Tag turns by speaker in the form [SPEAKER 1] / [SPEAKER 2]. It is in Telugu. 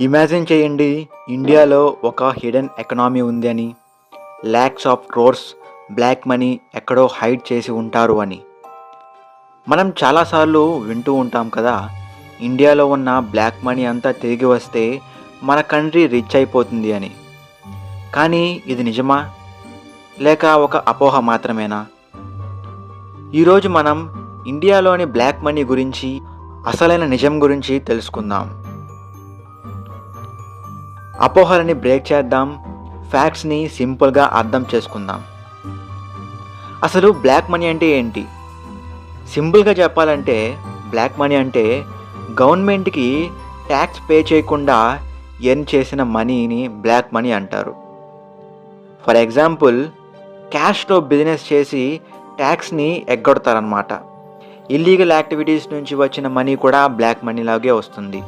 [SPEAKER 1] ఇమాజిన్ చేయండి, ఇండియాలో ఒక హిడెన్ ఎకనామీ ఉంది అని, lakhs of crores black money ఎక్కడో హైడ్ చేసి ఉంటారు అని. మనం చాలాసార్లు వింటూ ఉంటాం కదా, ఇండియాలో ఉన్న బ్లాక్ మనీ అంతా తిరిగి వస్తే మన కంట్రీ రిచ్ అయిపోతుంది అని. కానీ ఇది నిజమా? లేక ఒక అపోహ మాత్రమేనా? ఈరోజు మనం ఇండియాలోని బ్లాక్ మనీ గురించి, అసలైన నిజం గురించి తెలుసుకుందాం. అపోహలని బ్రేక్ చేద్దాం, ఫ్యాక్ట్స్ని సింపుల్గా అర్థం చేసుకుందాం. అసలు బ్లాక్ మనీ అంటే ఏంటి? సింపుల్గా చెప్పాలంటే, బ్లాక్ మనీ అంటే గవర్నమెంట్కి ట్యాక్స్ పే చేయకుండా ఎర్న్ చేసిన మనీని బ్లాక్ మనీ అంటారు. ఫర్ ఎగ్జాంపుల్, క్యాష్తో బిజినెస్ చేసి ట్యాక్స్ని ఎగ్గొడతారనమాట. ఇల్లీగల్ యాక్టివిటీస్ నుంచి వచ్చిన మనీ కూడా బ్లాక్ మనీ లాగే వస్తుంది.